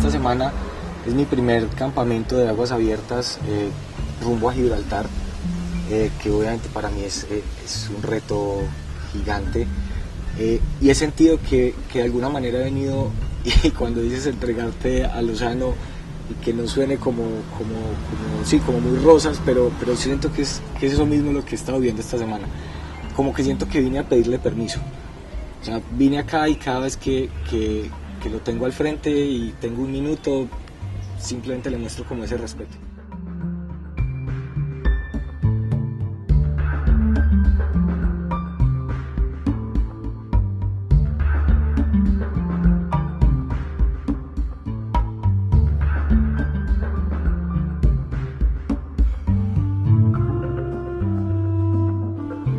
esta semana es mi primer campamento de aguas abiertas rumbo a Gibraltar, que obviamente para mí es un reto gigante, y he sentido que de alguna manera he venido, y cuando dices entregarte al océano, y que no suene como muy rosas, pero siento que es eso mismo lo que he estado viendo esta semana. Como que siento que vine a pedirle permiso. O sea, vine acá y cada vez que lo tengo al frente y tengo un minuto, simplemente le muestro como ese respeto.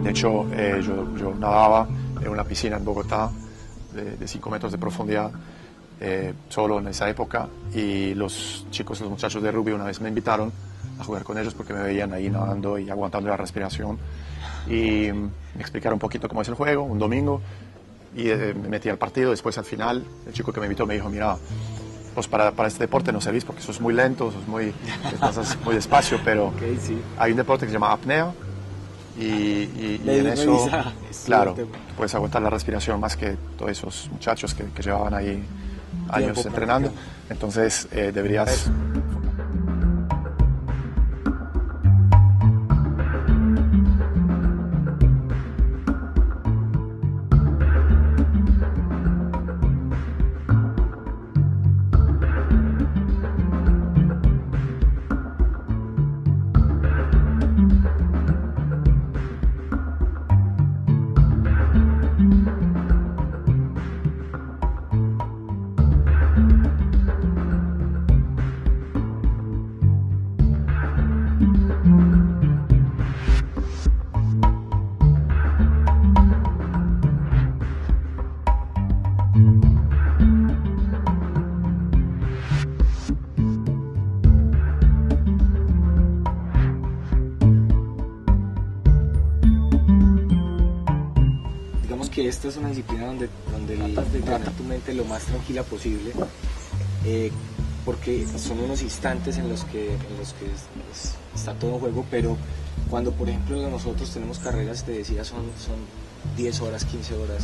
De hecho, yo nadaba en una piscina en Bogotá de 5 metros de profundidad, solo en esa época, y los muchachos de rugby una vez me invitaron a jugar con ellos porque me veían ahí nadando y aguantando la respiración, y me explicaron un poquito cómo es el juego, un domingo, y me metí al partido. Después, al final, el chico que me invitó me dijo: mira, pues para este deporte no servís porque sos muy lento, estás muy despacio, pero Okay, sí. hay un deporte que se llama apnea, y en eso, claro, puedes aguantar la respiración más que todos esos muchachos que llevaban ahí años entrenando. Entonces deberías... Que esta es una disciplina donde tratas de tener tu mente lo más tranquila posible, porque son unos instantes en los que está todo en juego, pero cuando por ejemplo nosotros tenemos carreras, te decía, son 10 horas, 15 horas,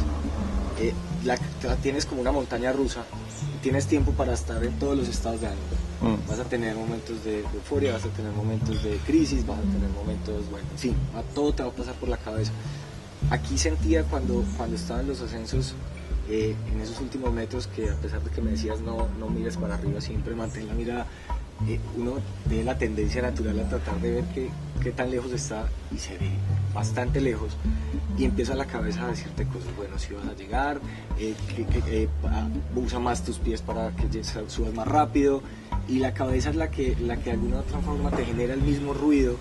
tienes como una montaña rusa, y tienes tiempo para estar en todos los estados de ánimo. Vas a tener momentos de euforia, vas a tener momentos de crisis, vas a tener momentos, bueno, en fin, todo te va a pasar por la cabeza. Aquí sentía cuando estaba en los ascensos, en esos últimos metros, que a pesar de que me decías no mires para arriba, siempre mantén la mirada, uno ve la tendencia natural a tratar de ver qué tan lejos está, y se ve bastante lejos, y empieza la cabeza a decirte cosas: bueno, si vas a llegar, usa más tus pies para que subas más rápido, y la cabeza es la que de alguna u otra forma te genera el mismo ruido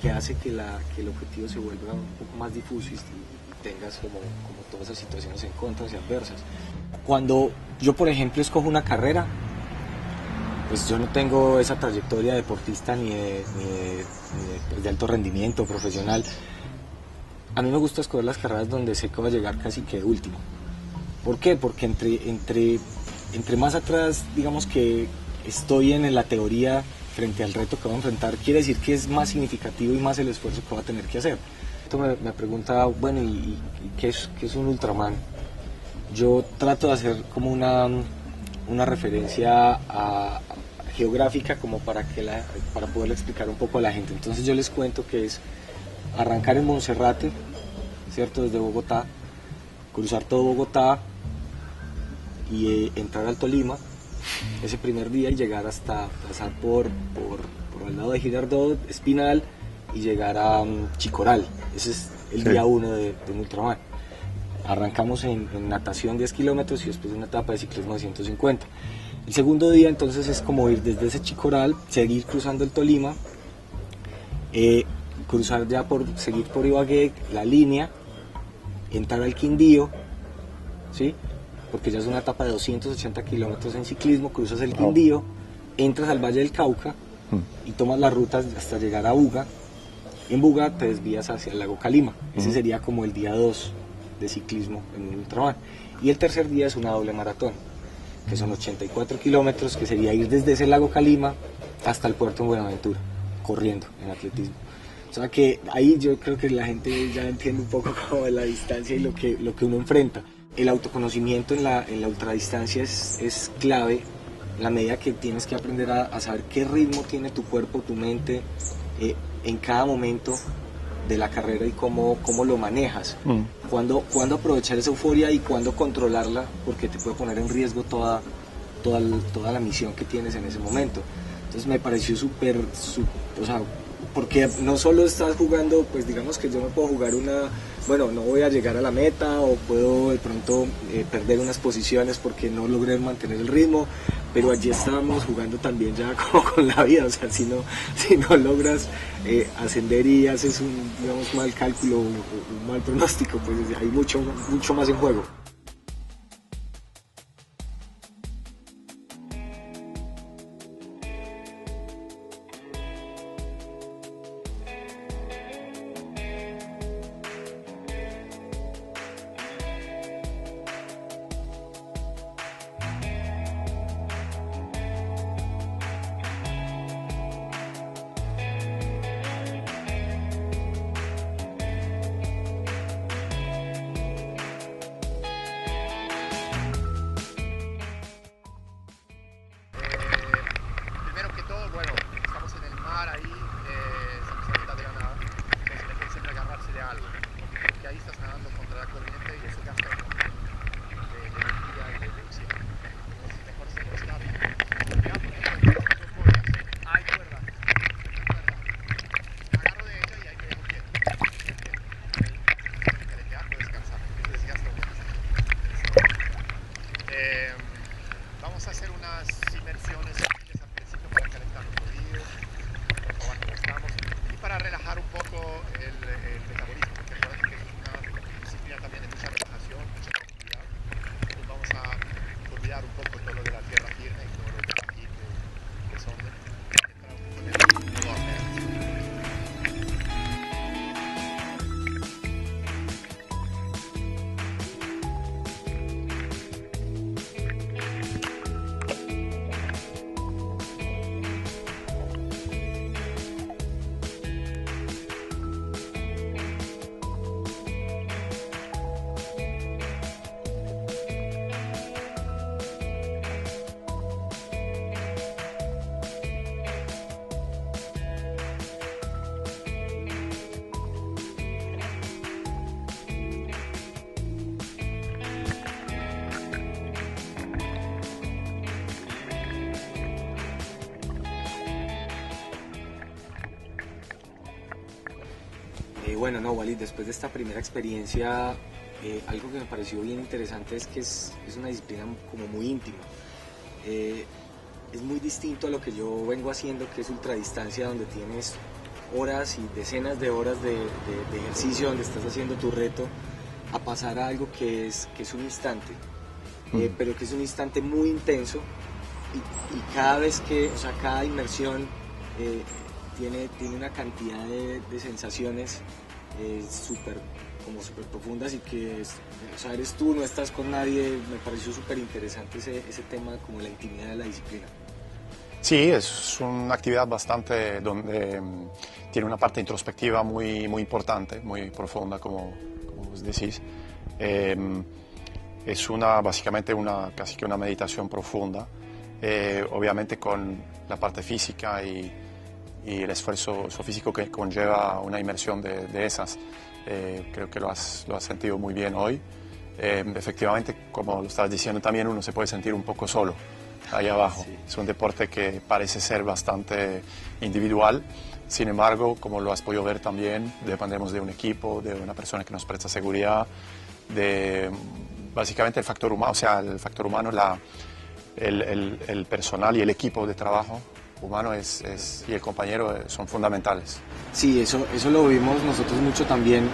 que hace que el objetivo se vuelva un poco más difuso y tengas como todas esas situaciones en contra y adversas. Cuando yo, por ejemplo, escojo una carrera, pues yo no tengo esa trayectoria deportista ni de alto rendimiento profesional. A mí me gusta escoger las carreras donde sé que voy a llegar casi que de último. ¿Por qué? Porque entre más atrás, digamos, que estoy en la teoría frente al reto que voy a enfrentar, quiere decir que es más significativo y más el esfuerzo que voy a tener que hacer. Esto me pregunta, bueno, ¿y qué es un Ultraman? Yo trato de hacer como una referencia geográfica, como para poderle explicar un poco a la gente. Entonces yo les cuento que es arrancar en Monserrate, ¿cierto? Desde Bogotá, cruzar todo Bogotá y entrar al Tolima ese primer día, y llegar hasta pasar por el lado de Girardot, Espinal, y llegar a Chicoral. Ese es el día 1 de un Ultraman. Arrancamos en natación 10 kilómetros y después una etapa de ciclismo de 150. El segundo día entonces es como ir desde ese Chicoral, seguir cruzando el Tolima, seguir por Ibagué, la línea, entrar al Quindío, ¿sí? Porque ya es una etapa de 280 kilómetros en ciclismo, cruzas el Quindío, entras al Valle del Cauca y tomas la ruta hasta llegar a Buga. En Buga te desvías hacia el lago Calima. Ese sería como el día 2 de ciclismo en un Ultraman. Y el tercer día es una doble maratón. que son 84 kilómetros, que sería ir desde ese lago Calima hasta el puerto en Buenaventura, corriendo en atletismo. O sea que ahí yo creo que la gente ya entiende un poco como la distancia y lo que uno enfrenta. El autoconocimiento en la ultradistancia es clave, la medida que tienes que aprender a saber qué ritmo tiene tu cuerpo, tu mente, en cada momento de la carrera y cómo lo manejas. Cuándo aprovechar esa euforia y cuándo controlarla, porque te puede poner en riesgo toda la misión que tienes en ese momento. Entonces me pareció súper, o sea, porque no solo estás jugando, pues digamos que yo no puedo jugar bueno, no voy a llegar a la meta o puedo de pronto perder unas posiciones porque no logré mantener el ritmo, pero allí estábamos jugando también ya como con la vida, o sea, si no logras ascender y haces un, digamos, mal cálculo o un mal pronóstico, pues hay mucho más en juego. Bueno, estamos en el mar ahí, estamos a mitad de la nada, entonces hay que siempre agarrarse de algo, porque ahí estás nadando contra la corriente y eso gasta un montón de energía y de oxígeno. Entonces mejor siempre estar golpeado por ejemplo, dos bolas, hay cuerda, me agarro de ella y ahí me dejo quieto, ahí caletear o descansar, eso desgasta un montón. Vamos a hacer unas inmersiones para calentar los oídos, probar cómo estamos y para relajar un poco el metabolismo, porque acuérdate que es una disciplina también de mucha relajación, mucha tranquilidad. Entonces vamos a olvidar un poco todo lo de la tierra firme y todo lo de aquí que son entrar un poco en el modo apnea. Bueno, no, Walid, después de esta primera experiencia, algo que me pareció bien interesante es que es una disciplina como muy íntima. Es muy distinto a lo que yo vengo haciendo, que es ultradistancia, donde tienes horas y decenas de horas de ejercicio, donde estás haciendo tu reto, a pasar a algo que es un instante, pero que es un instante muy intenso y cada vez que, o sea, cada inmersión tiene una cantidad de sensaciones súper profundas y que o sea, eres tú, no estás con nadie. Me pareció súper interesante ese tema, como la intimidad de la disciplina. Sí, es una actividad bastante donde tiene una parte introspectiva muy importante, muy profunda, como vos decís. Es básicamente casi que una meditación profunda, obviamente con la parte física y el esfuerzo físico que conlleva una inmersión de esas. Creo que lo has sentido muy bien hoy. Efectivamente, como lo estabas diciendo también, uno se puede sentir un poco solo ahí abajo. Sí. Es un deporte que parece ser bastante individual, sin embargo, como lo has podido ver también, dependemos de un equipo, de una persona que nos presta seguridad, de básicamente el factor humano, o sea, el factor humano, el personal y el equipo de trabajo humano y el compañero son fundamentales. Sí, eso lo vimos nosotros mucho también.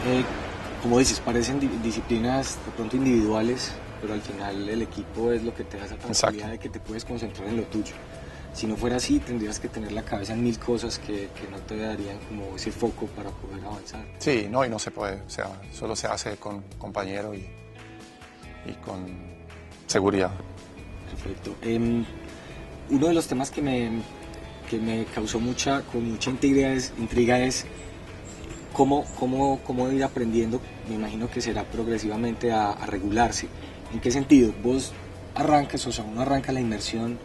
Como dices, parecen disciplinas de pronto individuales, pero al final el equipo es lo que te da esa tranquilidad de que te puedes concentrar en lo tuyo. Si no fuera así, tendrías que tener la cabeza en mil cosas que no te darían como ese foco para poder avanzar. Sí, no, y no se puede, o sea, solo se hace con compañero y con seguridad. Perfecto. Uno de los temas que me causó con mucha intriga es cómo ir aprendiendo, me imagino que será progresivamente a regularse. ¿En qué sentido? Vos arrancas, o sea, uno arranca la inmersión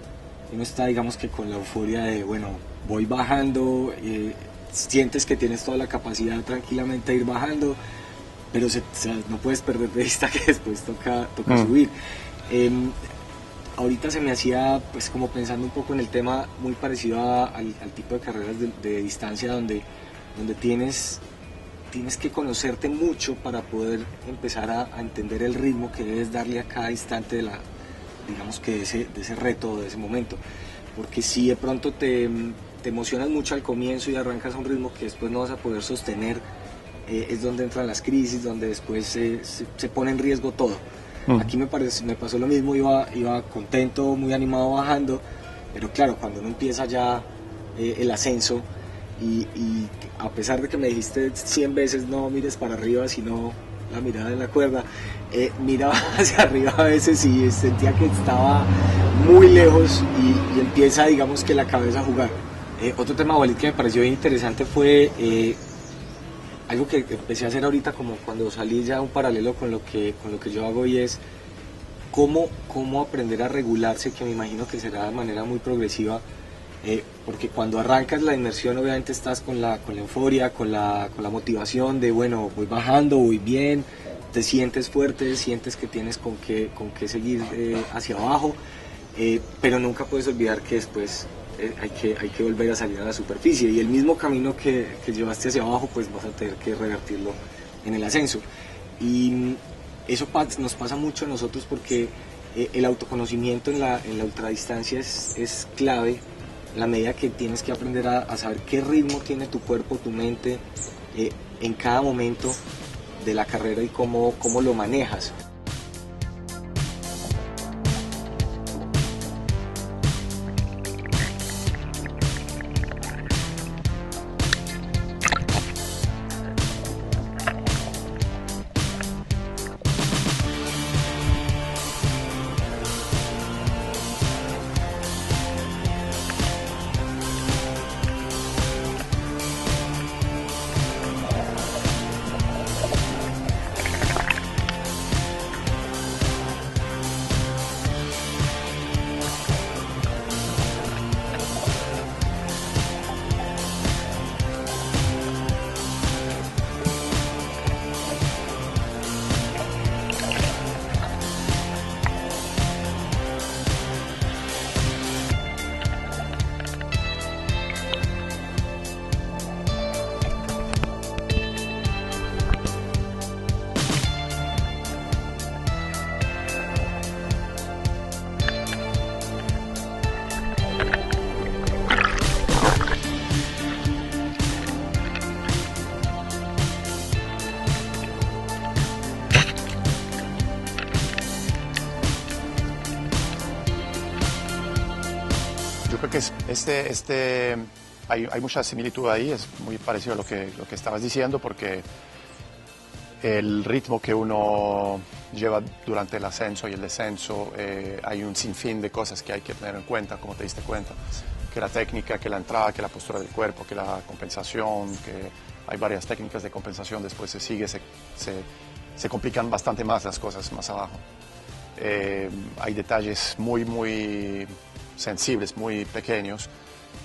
y uno está, digamos que con la euforia de, bueno, voy bajando, sientes que tienes toda la capacidad tranquilamente de ir bajando, pero no puedes perder de vista que después toca subir. Ahorita se me hacía, pues, como pensando un poco en el tema muy parecido al tipo de carreras de distancia donde tienes que conocerte mucho para poder empezar a entender el ritmo que debes darle a cada instante digamos que de ese reto, de ese momento. Porque si de pronto te emocionas mucho al comienzo y arrancas a un ritmo que después no vas a poder sostener, es donde entran las crisis, donde después se pone en riesgo todo. Aquí me pasó lo mismo, iba contento, muy animado bajando, pero claro, cuando uno empieza ya el ascenso y a pesar de que me dijiste 100 veces no mires para arriba, sino la mirada en la cuerda, miraba hacia arriba a veces y sentía que estaba muy lejos y empieza, digamos, que la cabeza a jugar. Otro tema, Walid, que me pareció bien interesante fue algo que empecé a hacer ahorita, como cuando salí ya un paralelo con lo que yo hago, y es cómo aprender a regularse, que me imagino que será de manera muy progresiva, porque cuando arrancas la inmersión obviamente estás con la euforia, con la motivación de, bueno, voy bajando, voy bien, te sientes fuerte, sientes que tienes con qué seguir hacia abajo, pero nunca puedes olvidar que después hay que volver a salir a la superficie, y el mismo camino que llevaste hacia abajo, pues vas a tener que revertirlo en el ascenso. Y eso nos pasa mucho a nosotros porque el autoconocimiento en la ultradistancia es clave, en la medida que tienes que aprender a saber qué ritmo tiene tu cuerpo, tu mente, en cada momento de la carrera y cómo lo manejas. Yo creo que hay mucha similitud ahí, es muy parecido a lo que estabas diciendo, porque el ritmo que uno lleva durante el ascenso y el descenso, hay un sinfín de cosas que hay que tener en cuenta, como te diste cuenta, que la técnica, que la entrada, que la postura del cuerpo, que la compensación, que hay varias técnicas de compensación, después se complican bastante más las cosas más abajo. Hay detalles muy sensibles, muy pequeños,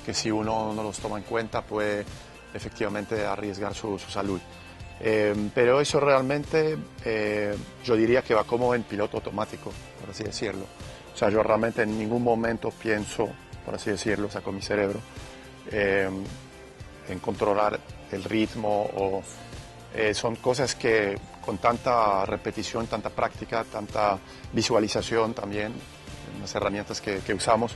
que si uno no los toma en cuenta puede efectivamente arriesgar su salud. Pero eso realmente yo diría que va como en piloto automático, por así decirlo. O sea, yo realmente en ningún momento pienso, por así decirlo, saco mi cerebro, en controlar el ritmo. Son cosas que con tanta repetición, tanta práctica, tanta visualización también, las herramientas que usamos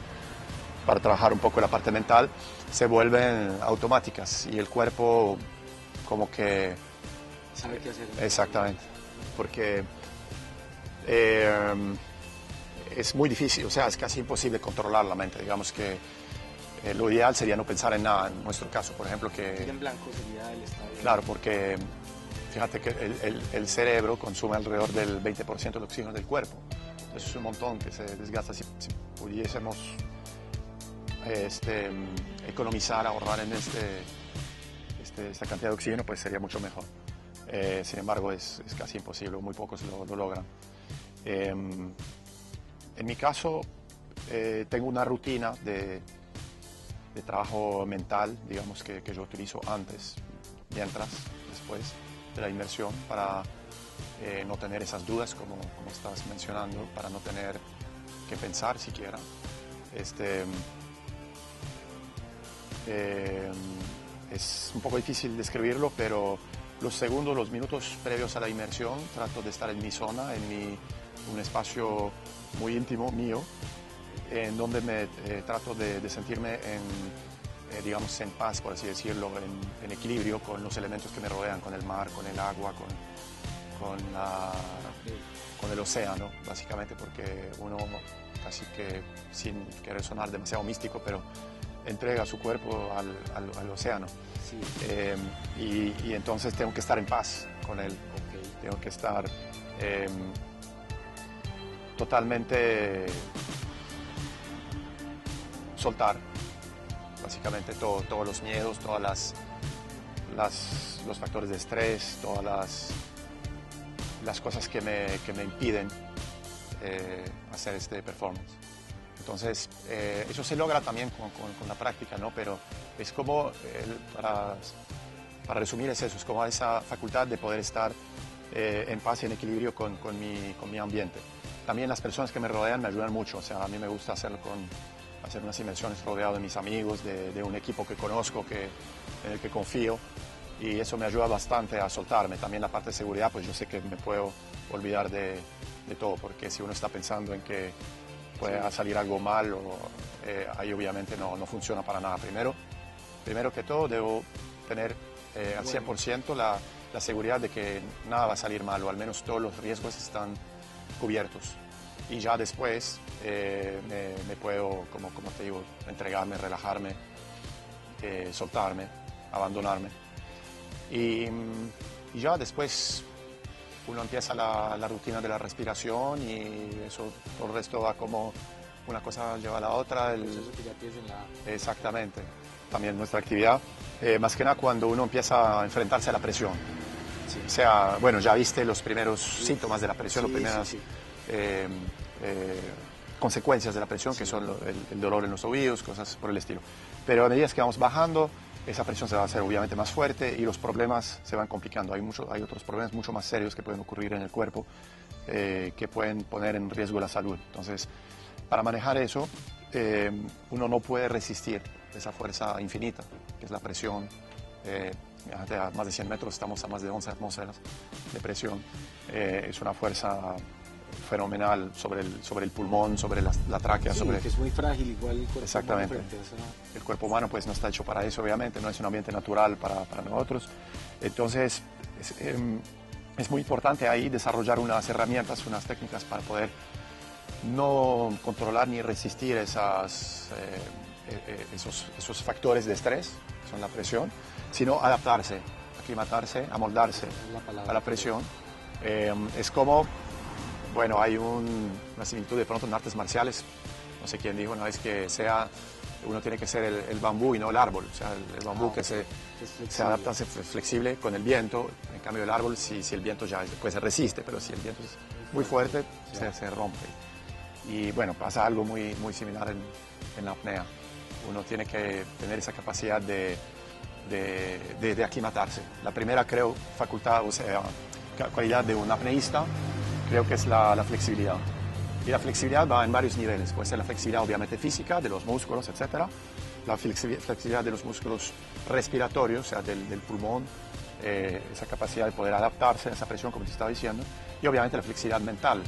para trabajar un poco la parte mental, se vuelven automáticas y el cuerpo como que sabe qué hacer. Exactamente, porque es muy difícil, o sea, es casi imposible controlar la mente. Digamos que lo ideal sería no pensar en nada, en nuestro caso, por ejemplo, que... Ir en blanco sería el estado. Claro, porque fíjate que el cerebro consume alrededor del 20% del oxígeno del cuerpo. eso es un montón que se desgasta. Si pudiésemos economizar, ahorrar en esta cantidad de oxígeno, pues sería mucho mejor. Sin embargo, es casi imposible, muy pocos lo logran. En mi caso, tengo una rutina de trabajo mental, digamos, que yo utilizo antes, mientras, después de la inmersión, para no tener esas dudas, como estás mencionando, para no tener que pensar siquiera. Es un poco difícil describirlo, pero los minutos previos a la inmersión, trato de estar en mi zona, un espacio muy íntimo mío, en donde trato de sentirme digamos, en paz, por así decirlo, en equilibrio con los elementos que me rodean, con el mar, con el agua, con el océano, básicamente, porque uno casi que, sin querer sonar demasiado místico, pero entrega su cuerpo al océano. Sí. Y entonces tengo que estar en paz con él. Okay. Tengo que estar totalmente soltar, básicamente todos los miedos, todas los factores de estrés, todas las cosas que me impiden hacer este performance. Entonces, eso se logra también con la práctica, ¿no? Pero es como, para resumir, es eso, es como esa facultad de poder estar en paz y en equilibrio con mi ambiente. También las personas que me rodean me ayudan mucho, o sea, a mí me gusta hacer unas inmersiones rodeado de mis amigos, de un equipo que conozco, en el que confío, y eso me ayuda bastante a soltarme. También la parte de seguridad, pues yo sé que me puedo olvidar de todo, porque si uno está pensando en que puede salir algo mal, ahí obviamente no funciona para nada. Primero que todo, debo tener al 100% la seguridad de que nada va a salir mal, o al menos todos los riesgos están cubiertos. Y ya después me puedo, como te digo, entregarme, relajarme, soltarme, abandonarme. Y ya después uno empieza la rutina de la respiración, y eso, todo el resto va como una cosa lleva a la otra. Eso que ya tienes en la... Exactamente. También nuestra actividad, más que nada cuando uno empieza a enfrentarse a la presión. Sí. O sea, bueno, ya viste los primeros síntomas de la presión, Sí, las primeras sí. consecuencias de la presión, que son el dolor en los oídos, cosas por el estilo. Pero a medida que vamos bajando, esa presión se va a hacer obviamente más fuerte y los problemas se van complicando. Hay otros problemas mucho más serios que pueden ocurrir en el cuerpo, que pueden poner en riesgo la salud. Entonces, para manejar eso, uno no puede resistir esa fuerza infinita, que es la presión. Fíjate, a más de 100 metros estamos a más de 11 atmósferas de presión. Es una fuerza fenomenal sobre el pulmón, sobre la tráquea. Sí, que es muy frágil, igual el cuerpo. Exactamente. El cuerpo humano pues no está hecho para eso, obviamente, no es un ambiente natural para nosotros. Entonces, es muy importante ahí desarrollar unas herramientas, unas técnicas para poder no controlar ni resistir esos factores de estrés, que son la presión, sino adaptarse, aclimatarse, amoldarse a la presión. Es como, bueno, hay una similitud de pronto en artes marciales. No sé quién dijo una vez que uno tiene que ser el bambú y no el árbol. O sea, el bambú que se adapta, se flexible con el viento. En cambio, el árbol, si el viento ya pues se resiste, pero si el viento es muy fuerte, se rompe. Y bueno, pasa algo muy, muy similar en la apnea. Uno tiene que tener esa capacidad de aclimatarse. La primera, creo, facultad, o sea, cualidad de un apneísta, creo que es la flexibilidad. Y la flexibilidad va en varios niveles. Puede ser la flexibilidad obviamente física, de los músculos, etc. La flexibilidad de los músculos respiratorios, o sea, del pulmón, esa capacidad de poder adaptarse a esa presión, como te estaba diciendo. Y obviamente la flexibilidad mental.